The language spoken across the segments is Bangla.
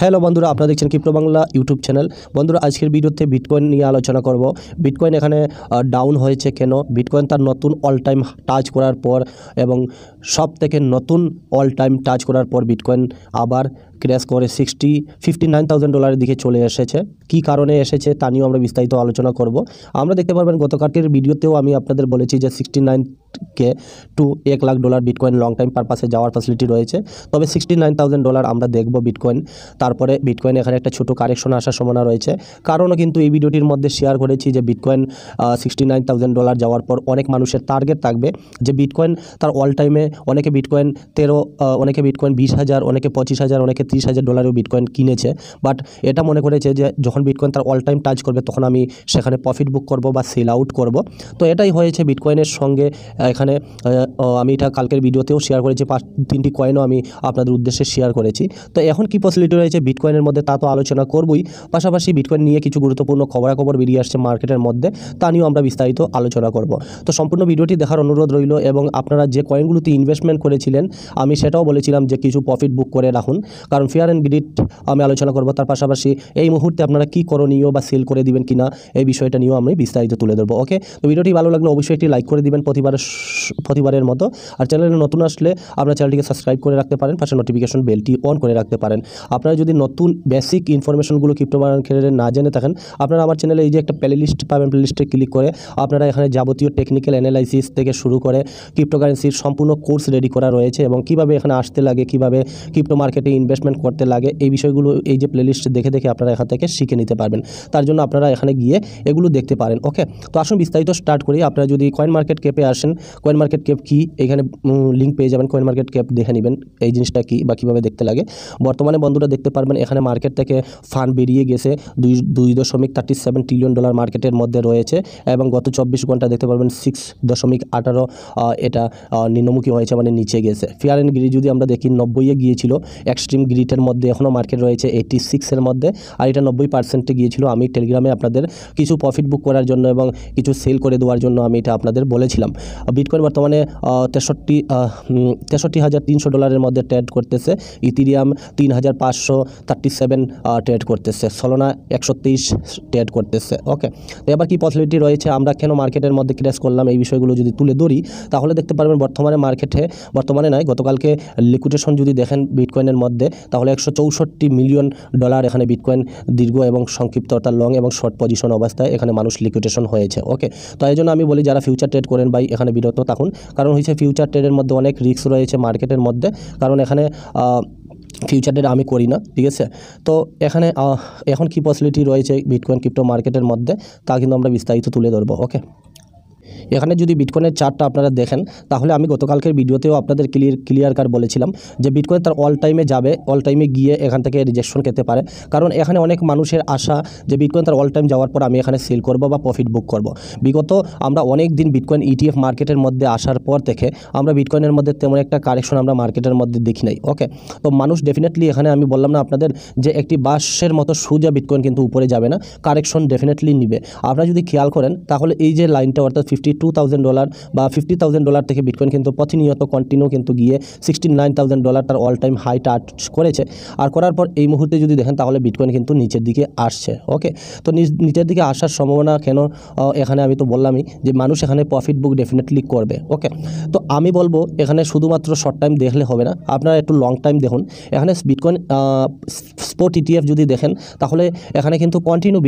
হ্যালো বন্ধুরা, আপনারা দেখছেন ক্রিপ্টো বাংলা ইউটিউব চ্যানেল। বন্ধুরা, আজকের ভিডিওতে বিটকয়েন নিয়ে আলোচনা করব। বিটকয়েন এখানে ডাউন হয়েছে কেন, বিটকয়েন তার নতুন অল টাইম টাচ করার পর এবং সব থেকে নতুন অল টাইম টাচ করার পর বিটকয়েন আবার ক্র্যাশ করে $59,000 দিকে চলে এসেছে। কি কারণে এসেছে তা নিয়েও আমরা বিস্তারিত আলোচনা করব। আমরা দেখতে পারবেন গতকালকের ভিডিওতেও আমি আপনাদের বলেছি যে 69K to $1,00,000 bitcoin long time পারপাসে যাওয়ার ফ্যাসিলিটি রয়েছে। তবে $69,000 আমরা দেখব বিটকয়েন। তারপরে বিটকয়েন এখানে একটা ছোটো কারেকশন আসার সম্ভাবনা রয়েছে। কারণও কিন্তু এই ভিডিওটির মধ্যে শেয়ার করেছি যে বিটকয়েন $69,000 যাওয়ার পর অনেক মানুষের টার্গেট থাকবে যে বিটকয়েন তার অল টাইমে অনেকে বিটকয়েন 13, অনেকে বিটকয়েন 20,000, অনেকে 25,000, অনেকে $30,000 বিটকয়েন কিনেছে। বাট এটা মনে করেছে যে যখন বিটকয়েন তার অল টাইম টাচ করবে তখন আমি সেখানে প্রফিট বুক করব বা সেল আউট করব। তো এটাই হয়েছে বিটকয়েনের সঙ্গে। এখানে আমি এটা কালকের ভিডিওতেও শেয়ার করেছি, 3টি কয়েনও আমি আপনাদের উদ্দেশ্যে শেয়ার করেছি। তো এখন কি পসিবিলিটি রয়েছে বিটকয়েনের মধ্যে তা তো আলোচনা করবই, পাশাপাশি বিটকয়েন নিয়ে কিছু গুরুত্বপূর্ণ খবরাখবর বেরিয়ে আসছে মার্কেটের মধ্যে, তা নিয়েও আমরা বিস্তারিত আলোচনা করব। তো সম্পূর্ণ ভিডিওটি দেখার অনুরোধ রইল এবং আপনারা যে কয়েনগুলোতে ইনভেস্টমেন্ট করেছিলেন আমি সেটাও বলেছিলাম যে কিছু প্রফিট বুক করে রাখুন, কারণ ফেয়ার অ্যান্ড গ্রিড আমি আলোচনা করব। তার পাশাপাশি এই মুহূর্তে আপনারা কী করণীয় বা সেল করে দিবেন কিনা এই বিষয়টা নিয়েও আমি বিস্তারিত তুলে ধরবো। ওকে, তো ভিডিওটি ভালো লাগলে অবশ্যই একটি লাইক করে দিবেন প্রতিবারের মতো। আর চ্যানেলে নতুন আসলে আপনার চ্যানেলটিকে সাবস্ক্রাইব করে রাখতে পারেন, পাশে নোটিফিকেশন বেলটি অন করে রাখতে পারেন। আপনারা যদি নতুন বেসিক ইনফরমেশনগুলো ক্রিপ্টো মার্কেটের না জেনে থাকেন, আপনারা আমার চ্যানেলে এই যে একটা প্লেলিস্ট পাবেন, প্লেলিস্টে ক্লিক করে আপনারা এখানে যাবতীয় টেকনিক্যাল অ্যানালাইসিস থেকে শুরু করে ক্রিপ্টোকারেন্সির সম্পূর্ণ কোর্স রেডি করা রয়েছে এবং কীভাবে এখানে আসতে লাগে, কীভাবে ক্রিপ্টো মার্কেটে ইনভেস্টমেন্ট করতে লাগে, এই বিষয়গুলো এই যে প্লেলিস্ট দেখে দেখে আপনারা এখান থেকে শিখে নিতে পারবেন। তার জন্য আপনারা এখানে গিয়ে এগুলো দেখতে পারেন। ওকে, তো আসুন বিস্তারিত স্টার্ট করি। আপনারা যদি কয়েন মার্কেট ক্যাপে আসেন, কয়েন মার্কেট ক্যাপ কী এখানে লিঙ্ক পেয়ে যাবেন। কয়েন মার্কেট ক্যাপ দেখে নেবেন এই জিনিসটা কী বা কীভাবে দেখতে লাগে। বর্তমানে বন্ধুরা দেখতে পারবেন এখানে মার্কেট থেকে ফান্ড বেরিয়ে গেছে, $2.37 ট্রিলিয়ন মার্কেটের মধ্যে রয়েছে এবং গত 24 ঘন্টা দেখতে পারবেন 6.18 এটা নিম্নমুখী হয়েছে, মানে নিচে গেছে। ফেয়ার অ্যান্ড গ্রিড যদি আমরা দেখি 90-এ গিয়েছিল, এক্সট্রিম গ্রিডের মধ্যে এখনও মার্কেট রয়েছে 86-এর মধ্যে, আর এটা 90% গিয়েছিল। আমি টেলিগ্রামে আপনাদের কিছু প্রফিট বুক করার জন্য এবং কিছু সেল করে দেওয়ার জন্য আমি এটা আপনাদের বলেছিলাম। বিটকয়েন বর্তমানে $63,300 মধ্যে ট্রেড করতেছে, ইথিরিয়াম 3,537 ট্রেড করতেছে, সলোনা 123 ট্রেড করতেছে। ওকে, তো এবার কী পসিবিলিটি রয়েছে, আমরা কেন মার্কেটের মধ্যে ক্র্যাশ করলাম এই বিষয়গুলো যদি তুলে ধরি তাহলে দেখতে পারবেন বর্তমানে নয়, গতকালকে লিকুইডেশন যদি দেখেন বিটকয়েনের মধ্যে তাহলে $164 মিলিয়ন এখানে বিটকয়েন দীর্ঘ এবং সংক্ষিপ্ত অর্থাৎ লং এবং শর্ট পজিশন অবস্থায় এখানে মানুষ লিকুইডেশন হয়েছে। ওকে, তো এই জন্য আমি বলি যারা ফিউচার ট্রেড করেন ভাই এখানে বিরত থাকুন, কারণ হচ্ছে ফিউচার ট্রেডের মধ্যে অনেক রিস্ক রয়েছে মার্কেটের মধ্যে, কারণ এখানে ফিউচার ট্রেড আমি করি না, ঠিক আছে। তো এখানে এখন কী পসিবিলিটি রয়েছে বিটকয়েন ক্রিপ্টো মার্কেটের মধ্যে তা কিন্তু আমরা বিস্তারিত তুলে ধরবো। ওকে, এখানে যদি বিটকয়েনের চার্টটা আপনারা দেখেন তাহলে আমি গতকালকের ভিডিওতেও আপনাদের ক্লিয়ার কাট বলেছিলাম যে বিটকয়েন তার অল টাইমে যাবে, অল টাইমে গিয়ে এখান থেকে রিজেকশন খেতে পারে, কারণ এখানে অনেক মানুষের আশা যে বিটকয়েন তার অল টাইম যাওয়ার পর আমি এখানে সেল করব বা প্রফিট বুক করব। বিগত আমরা অনেক দিন বিটকয়েন ETF মার্কেটের মধ্যে আসার পর থেকে আমরা বিটকয়েনের মধ্যে তেমন একটা কারেকশন আমরা মার্কেটের মধ্যে দেখি নাই। ওকে, তো মানুষ ডেফিনেটলি এখানে আমি বললাম না আপনাদের যে একটি বাঁশের মতো সোজা বিটকয়েন কিন্তু উপরে যাবে না, কারেকশন ডেফিনেটলি নিবে। আপনারা যদি খেয়াল করেন তাহলে এই যে লাইনটা অর্থাৎ $52,000 বা $50,000 থেকে বিটকয়েন কিন্তু প্রতিনিয়ত কন্টিনিউ কিন্তু গিয়ে $69,000 তার অল টাইম হাই টাচ করেছে, আর করার পর এই মুহূর্তে যদি দেখেন তাহলে বিটকয়েন কিন্তু নিচের দিকে আসছে। ওকে, তো নিচের দিকে আসার সম্ভাবনা কেন, এখানে আমি তো বললামই যে মানুষ এখানে প্রফিট বুক ডেফিনেটলি করবে। ওকে, তো আমি বলবো এখানে শুধুমাত্র শর্ট টাইম দেখলে হবে না, আপনারা একটু লং টাইম দেখুন। এখানে বিটকয়েন স্পট ETF যদি দেখেন তাহলে এখানে কিন্তু কন্টিনিউ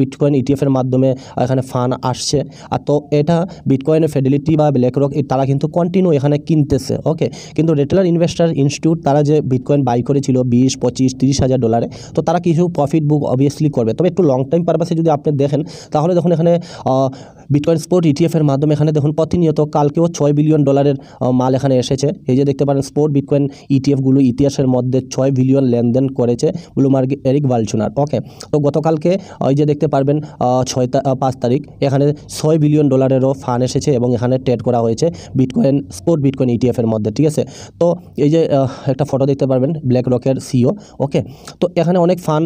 বিটকয়েন ETF-এর মাধ্যমে এখানে ফান্ড আসছে, আর তো এটা বিটকয়েনের ফিডেলিটি বা ব্ল্যাকরক তারা কিন্তু কন্টিনিউ এখানে কিনতেছে। ওকে, কিন্তু রিটেলার ইনভেস্টার ইনস্টিটিউট তারা যে বিটকয়েন বাই করেছিল $20, $25, $30,000, তো তারা কিছু প্রফিট বুক অবভিয়াসলি করবে। তবে একটু লং টাইম পারপাসে যদি আপনি দেখেন তাহলে দেখুন এখানে বিটকয়েন স্পট ETF-এর মাধ্যমে এখানে দেখুন প্রতিনিয়ত কালকেও $6 বিলিয়ন মাল এখানে এসেছে। এই যে দেখতে পারেন স্পট বিটকয়েন ETF-গুলো ইতিহাসের মধ্যে 6 বিলিয়ন লেনদেন করেছে ব্লুমবার্গ এরিক ভালচুনার। ওকে, তো গতকালকে ওই যে দেখতে পারবেন 5 তারিখ এখানে $6 বিলিয়ন ফান্ড এসেছে এবং এখানে ট্রেড করা হয়েছে স্পট বিটকয়েন ETF-এর মধ্যে, ঠিক আছে। তো এই যে একটা ফটো দেখতে পারবেন ব্ল্যাক রকের CEO। ওকে, তো এখানে অনেক ফান্ড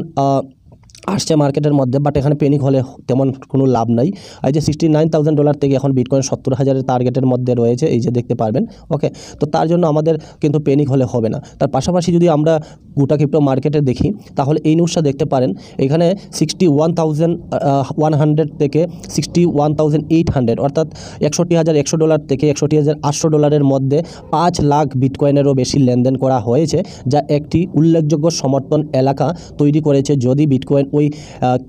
আসছে মার্কেটের মধ্যে, বাট এখানে পেনিক হলে তেমন কোনো লাভ নাই। এই যে $69,000 থেকে এখন বিটকয়েন 70,000-এর টার্গেটের মধ্যে রয়েছে, এই যে দেখতে পারবেন। ওকে, তো তার জন্য আমাদের কিন্তু পেনিক হলে হবে না। তার পাশাপাশি যদি আমরা গোটা ক্রিপ্টো মার্কেটে দেখি তাহলে এই নিউজটা দেখতে পারেন, এখানে 61,100 থেকে 61,800 অর্থাৎ $61,100 থেকে $61,800 মধ্যে 5 লাখ বিটকয়েনেরও বেশি লেনদেন করা হয়েছে, যা একটি উল্লেখযোগ্য সমর্থন এলাকা তৈরি করেছে। যদি বিটকয়েন ওই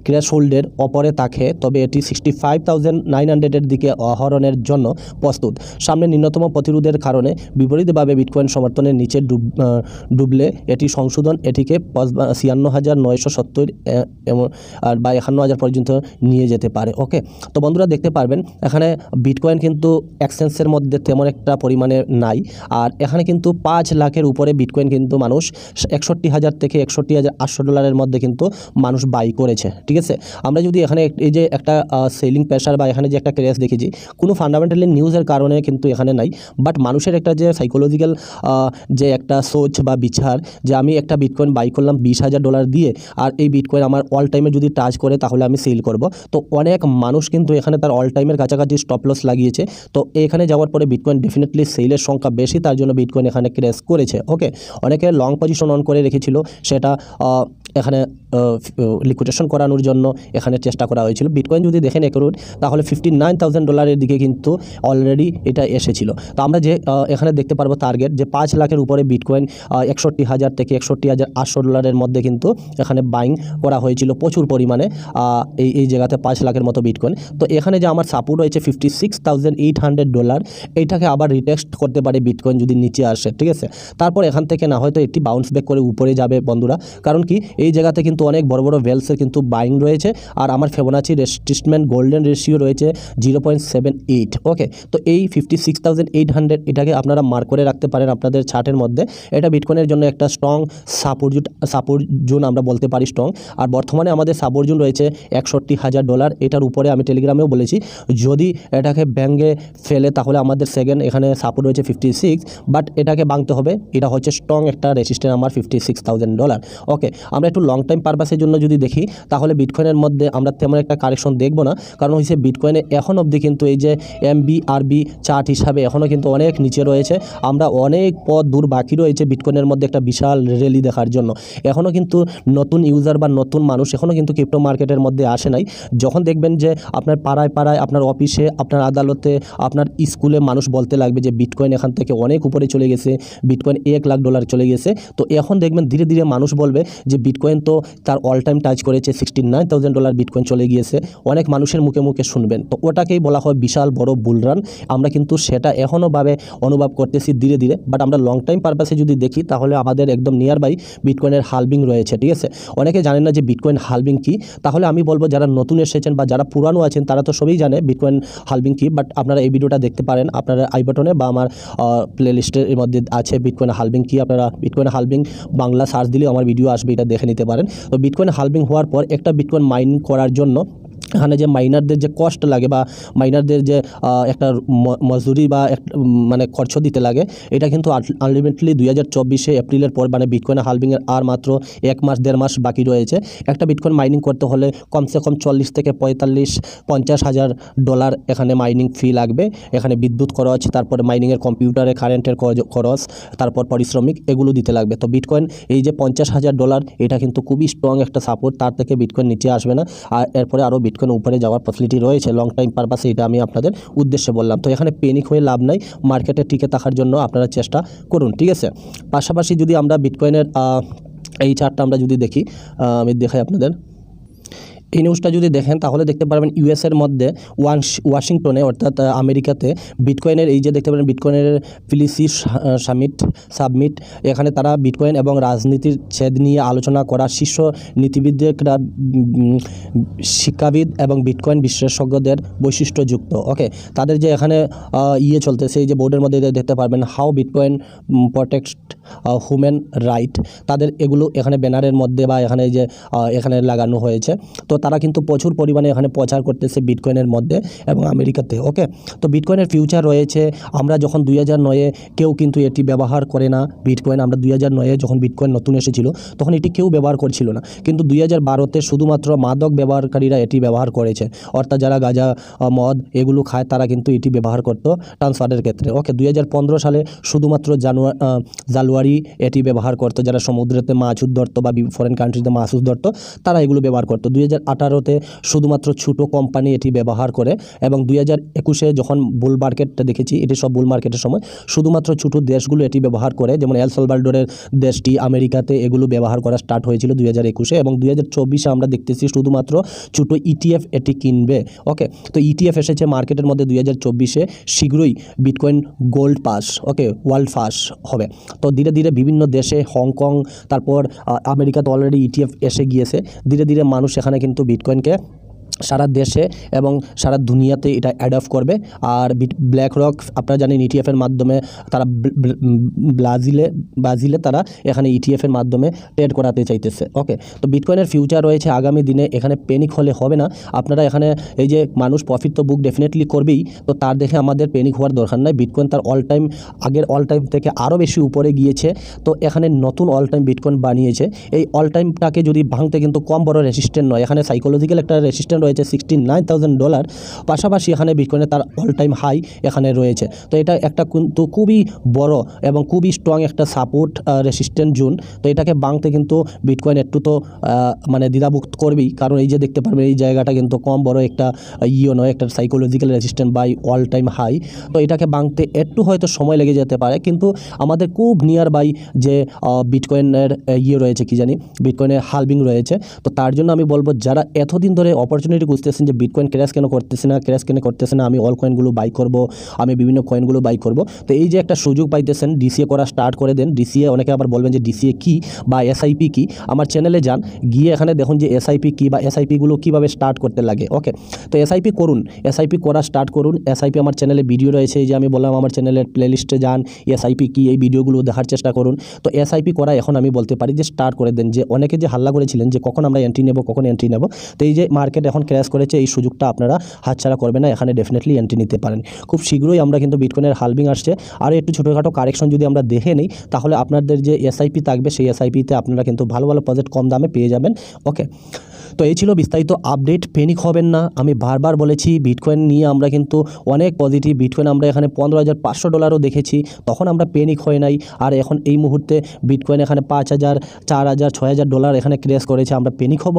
থ্রেশহোল্ডের ওপরে থাকে তবে এটি 65,900-এর দিকে আহরণের জন্য প্রস্তুত। সামনে ন্যূনতম প্রতিরোধের কারণে বিপরীতভাবে বিটকয়েন সমর্থনের নিচে ডুবলে এটি সংশোধন এটিকে 56,970 আর বা 51,000 পর্যন্ত নিয়ে যেতে পারে। ওকে, তো বন্ধুরা দেখতে পারবেন এখানে বিটকয়েন কিন্তু এক্সচেঞ্জের মধ্যে তেমন একটা পরিমাণে নাই, আর এখানে কিন্তু 5 লাখের উপরে বিটকয়েন কিন্তু মানুষ 61,000 থেকে $61,800 মধ্যে কিন্তু মানুষ বাই করেছে। ঠিক আছে, আমরা যদি এখানে এই যে একটা সেলিং প্রেশার বা এখানে যে একটা ক্র্যাশ দেখেছি, কোনো ফান্ডামেন্টালি নিউজের কারণে কিন্তু এখানে নাই, বাট মানুষের একটা যে সাইকোলজিক্যাল যে একটা সোচ বা বিচার যে আমি একটা বিটকয়েন বাই করলাম $20,000 দিয়ে, আর এই বিটকয়েন আমার অল টাইমে যদি টাচ করে তাহলে আমি সেল করব। তো অনেক মানুষ কিন্তু এখানে তার অল টাইমের কাছাকাছি স্টপ লস লাগিয়েছে। তো এখানে যাওয়ার পরে বিটকয়েন ডেফিনেটলি সেলের সংখ্যা বেশি, তার জন্য বিটকয়েন এখানে ক্র্যাশ করেছে। ওকে, অনেকে লং পজিশন অন করে রেখেছিল, সেটা এখানে লিকুইডেশন করানোর জন্য এখানে চেষ্টা করা হয়েছিল। বিটকয়েন যদি দেখেন অ্যাকুরেট তাহলে $59,000 দিকে কিন্তু অলরেডি এটা এসেছিল। তো আমরা যে এখানে দেখতে পারবো টার্গেট যে 5 লাখের উপরে বিটকয়েন 61,000 থেকে $61,800 মধ্যে কিন্তু এখানে বাইং করা হয়েছিল প্রচুর পরিমাণে এই জায়গাতে 5 লাখের মতো বিটকয়েন। তো এখানে যে আমার সাপোর্ট রয়েছে $56,800, এইটাকে আবার রিটেস্ট করতে পারে বিটকয়েন যদি নিচে আসে। ঠিক আছে, তারপর এখান থেকে না হয়তো একটি বাউন্স ব্যাক করে উপরে যাবে বন্ধুরা, কারণ কি এই জায়গাতে কিন্তু অনেক বড় বড় ভেলসের কিন্তু বাইং রয়েছে, আর আমার ফিবোনাচি রেট্রেসমেন্ট গোল্ডেন রেশিও রয়েছে 0.78। ওকে, তো এই 56,800 এটাকে আপনারা মার্ক করে রাখতে পারেন আপনাদের চার্টের মধ্যে। এটা বিটকয়েনের জন্য একটা স্ট্রং সাপোর্ট জোন আমরা বলতে পারি স্ট্রং। আর বর্তমানে আমাদের সাপোর্ট জোন রয়েছে $61,000। এটার উপরে আমি টেলিগ্রামেও বলেছি যদি এটাকে ব্যাঙ্গে ফেলে তাহলে আমাদের সেকেন্ড এখানে সাপোর্ট রয়েছে 56, বাট এটাকে ভাঙতে হবে। এটা হচ্ছে স্ট্রং একটা রেসিস্ট্যান্স আমার $56,000। ওকে, আমরা একটু লং টাইম পারপাসের জন্য যদি দেখি তাহলে বিটকয়েনের মধ্যে আমরা তেমন একটা কারেকশন দেখব না, কারণ হচ্ছে বিটকয়েনে এখন অবধি কিন্তু এই যে MBRB চার্ট হিসাবে এখনও কিন্তু অনেক নিচে রয়েছে। আমরা অনেক পথ দূর বাকি রয়েছে বিটকয়েনের মধ্যে একটা বিশাল র্যালি দেখার জন্য। এখনও কিন্তু নতুন ইউজার বা নতুন মানুষ এখনও কিন্তু ক্রিপ্টো মার্কেটের মধ্যে আসে নাই। যখন দেখবেন যে আপনার পাড়ায় আপনার অফিসে, আপনার আদালতে, আপনার স্কুলে মানুষ বলতে লাগবে যে বিটকয়েন এখান থেকে অনেক উপরে চলে গেছে, বিটকয়েন $1 লাখ চলে গেছে, তো এখন দেখবেন ধীরে ধীরে মানুষ বলবে যে বিটকয়েন তো তার অল টাইম টাচ করেছে, $69,000 বিটকয়েন চলে গিয়েছে। অনেক মানুষের মুখে মুখে শুনবেন, তো ওটাকেই বলা হয় বিশাল বড় বুলরান। আমরা কিন্তু সেটা এখনও অনুভব করতেছি ধীরে ধীরে, বাট আমরা লং টাইম পারপাসে যদি দেখি তাহলে আমাদের একদম নিয়ার বাই বিটকয়েনের হালভিং রয়েছে। ঠিক আছে, অনেকে জানেন না যে বিটকয়েন হালভিং কী, তাহলে আমি বলবো যারা নতুন এসেছেন বা যারা পুরানো আছেন তারা তো সবই জানে বিটকয়েন হালভিং কী, বাট আপনারা এই ভিডিওটা দেখতে পারেন আপনারা আই বাটনে বা আমার প্লে লিস্টের মধ্যে আছে বিটকয়েন হালভিং কী। আপনারা বিটকয়েন হালভিং বাংলা সার্চ দিলেও আমার ভিডিও আসবে, এটা দেখে নিতে পারেন। তো বিটকয়েন হালভিং হওয়ার পর একটা বিটকয়েন মাইনিং করার জন্য এখানে যে মাইনারদের যে কষ্ট লাগে বা মাইনারদের যে একটা মজুরি বা মানে খরচ দিতে লাগে, এটা কিন্তু আলটিমেটলি 2024 এপ্রিলের পর মানে বিটকয়েন হালভিংয়ের আর মাত্র 1 মাস 1.5 মাস বাকি রয়েছে। একটা বিটকয়েন মাইনিং করতে হলে কমসে কম 40 থেকে 50 হাজার ডলার এখানে মাইনিং ফি লাগবে। এখানে বিদ্যুৎ খরচ, তারপরে মাইনিংয়ের কম্পিউটারে কারেন্টের খরচ, তারপর পারিশ্রমিক এগুলো দিতে লাগবে। তো বিটকয়েন এই যে $50,000 এটা কিন্তু খুবই স্ট্রং একটা সাপোর্ট, তার থেকে বিটকয়েন নিচে আসবে না। আর এরপরে আরও বিটকয়েন উপরে যাওয়ার পসিবিলিটি রয়েছে লং টাইম পারপাসে, এটা আমি আপনাদের উদ্দেশ্যে বললাম। তো এখানে পেনিক হয়ে লাভ নাই, মার্কেটে টিকে থাকার জন্য আপনারা চেষ্টা করুন। ঠিক আছে, পাশাপাশি যদি আমরা বিটকয়েনের এই চার্টটা আমরা যদি দেখি, আমি দেখাই আপনাদের। এই নিউজটা যদি দেখেন তাহলে দেখতে পারবেন ইউএসের মধ্যে ওয়াশিংটনে অর্থাৎ আমেরিকাতে বিটকয়েনের এই যে দেখতে পারেন বিটকয়েনের পিলিসি সাবমিট, এখানে তারা বিটকয়েন এবং রাজনীতির ছেদ নিয়ে আলোচনা করা শীর্ষ নীতিবিদরা, শিক্ষাবিদ এবং বিটকয়েন বিশেষজ্ঞদের বৈশিষ্ট্যযুক্ত। ওকে, তাদের যে এখানে চলতেছে এই যে বোর্ডের মধ্যে দেখতে পারবেন how bitcoin protect human right, তাদের এগুলো এখানে ব্যানারের মধ্যে বা এখানে যে এখানে লাগানো হয়েছে। তো তারা কিন্তু প্রচুর পরিমাণে এখানে প্রচার করতেছে বিটকয়েনের মধ্যে এবং আমেরিকাতে। ওকে, তো বিটকয়েনের ফিউচার রয়েছে। আমরা যখন 2009-এ কেউ কিন্তু এটি ব্যবহার করে না বিটকয়েন। আমরা 2009-এ যখন বিটকয়েন নতুন এসেছিল তখন এটি কেউ ব্যবহার করছিল না, কিন্তু 2012-তে শুধুমাত্র মাদক ব্যবহারকারীরা এটি ব্যবহার করেছে, অর্থাৎ যারা গাঁজা মদ এগুলো খায় তারা কিন্তু এটি ব্যবহার করতো ট্রান্সফারের ক্ষেত্রে। ওকে, 2015 সালে শুধুমাত্র জালুয়ারি এটি ব্যবহার করতো, যারা সমুদ্রেতে মাছ ধরতো বা ফরেন কান্ট্রিতে মাছ ধরতো তারা এগুলো ব্যবহার করতো। 2018-তে শুধুমাত্র ছোটো কোম্পানি এটি ব্যবহার করে এবং 2021-এ যখন বুল মার্কেটটা দেখেছি, এটি সব বুল মার্কেটের সময় শুধুমাত্র ছোটো দেশগুলো এটি ব্যবহার করে, যেমন এল সালভাডোরের দেশটি আমেরিকাতে এগুলো ব্যবহার করা স্টার্ট হয়েছিল 2021-এ, এবং 2024-এ আমরা দেখতেছি শুধুমাত্র ছোটো ইটিএফ এটি কিনবে। ওকে, তো ইটিএফ এসেছে মার্কেটের মধ্যে 2024-এ, শীঘ্রই বিটকয়েন গোল্ড পাস, ওকে, ওয়ার্ল্ড ফার্স্ট হবে। তো ধীরে ধীরে বিভিন্ন দেশে, হংকং, তারপর আমেরিকাতে অলরেডি ইটিএফ এসে গিয়েছে। ধীরে ধীরে মানুষ এখানে কিন্তু বিটকয়েনকে সারা দেশে এবং সারা দুনিয়াতে এটা অ্যাডপ্ট করবে। আর ব্ল্যাক রক আপনারা জানেন ইটিএফের মাধ্যমে তারা ব্রাজিলে তারা এখানে ইটিএফের মাধ্যমে ট্রেড করাতে চাইতেছে। ওকে, তো বিটকয়েনের ফিউচার রয়েছে আগামী দিনে। এখানে প্যানিক হলে হবে না। আপনারা এখানে এই যে মানুষ প্রফিট তো বুক ডেফিনেটলি করবেই, তো তার দেখে আমাদের প্যানিক হওয়ার দরকার নাই। বিটকয়েন তার আগের অল টাইম থেকে আরও বেশি উপরে গিয়েছে, তো এখানে নতুন অল টাইম বিটকয়েন বানিয়েছে। এই অল টাইমটাকে যদি ভাঙতে কিন্তু কম বড় রেসিস্ট্যান্ট নয়, এখানে সাইকোলজিক্যাল একটা রেসিস্ট্যান্ট রয়েছে $69,000। পাশাপাশি এখানে বিটকয়েনে তার অল টাইম হাই এখানে রয়েছে। তো এটা একটা কিন্তু খুবই বড় এবং খুবই স্ট্রং একটা সাপোর্ট রেসিস্ট্যান্ট জোন। তো এটাকে ভাঙতে কিন্তু বিটকয়েন একটু তো মানে দ্বিধাবোধ করবেই, কারণ এই যে দেখতে পারবেন এই জায়গাটা কিন্তু কম বড় একটা নয়, একটা psychological resistant by all time high. তো এটাকে ভাঙতে একটু হয়তো সময় লেগে যেতে পারে, কিন্তু আমাদের খুব নিয়ার বাই যে বিটকয়েনের রয়েছে, কি জানি বিটকয়েনের হালভিং রয়েছে। তো তার জন্য আমি বলবো যারা এতদিন ধরে অপরচুনিটি বুঝতেছেন যে বিটকয়েন ক্র্যাশ কেন করতেছে না, আমি অল কয়েনগুলো বাই করব, আমি বিভিন্ন কয়েনগুলো বাই করব, তো এই যে একটা সুযোগ পাইতেছেন, ডিসিএ করা স্টার্ট করে দেন। ডিসিএ, অনেকে আবার বলবেন যে ডিসিএ কী বা এসআইপি কী, আমার চ্যানেলে যান, গিয়ে এখানে দেখুন যে এসআইপি কী বা এসআইপিগুলো কীভাবে স্টার্ট করতে লাগে। ওকে, তো এসআইপি করুন, এসআইপি করা স্টার্ট করুন। এসআইপি আমার চ্যানেলে ভিডিও রয়েছে, এই যে আমি বললাম আমার চ্যানেলের প্লেলিস্টে যান, এসআইপি কী এই ভিডিওগুলো দেখার চেষ্টা করুন। তো এসআইপি করা এখন আমি বলতে পারি যে স্টার্ট করে দেন। যে অনেকে যে হাল্লা করেছিলেন যে কখন আমরা এন্ট্রি নেব, তো এই যে মার্কেট এখন ক্র্যাশ করেছে, এই সুযোগটা আপনারা হাতছাড়া করবেন না, এখানে ডেফিনেটলি এন্ট্রি নিতে পারেন। খুব শীঘ্রই আমরা কিন্তু বিটকয়েনের হালভিং আসছে, আর একটু ছোটোখাটো কারেকশন যদি আমরা দেখে নিই, তাহলে আপনাদের যে এসআইপি থাকবে সেই এসআইপিতে আপনারা কিন্তু ভালো ভালো প্রজেক্ট কম দামে পেয়ে যাবেন। ওকে, তো এই ছিল বিস্তারিত আপডেট। প্যানিক হবেন না, আমি বারবার বলেছি বিটকয়েন নিয়ে আমরা কিন্তু অনেক পজিটিভ। বিটকয়েন আমরা এখানে $15,500 দেখেছি, তখন আমরা প্যানিক হয় নাই। আর এখন এই মুহূর্তে বিটকয়েন এখানে $5,000, $4,000, $6,000 এখানে ক্র্যাশ করেছে, আমরা প্যানিক হব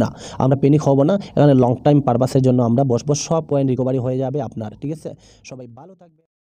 না, আমরা প্যানিক হব না। এখানে লং টাইম পারপাসের জন্য আমরা বসবো, সব পয়েন্ট রিকভারি হয়ে যাবে আপনার। ঠিক আছে, সবাই ভালো থাকবে।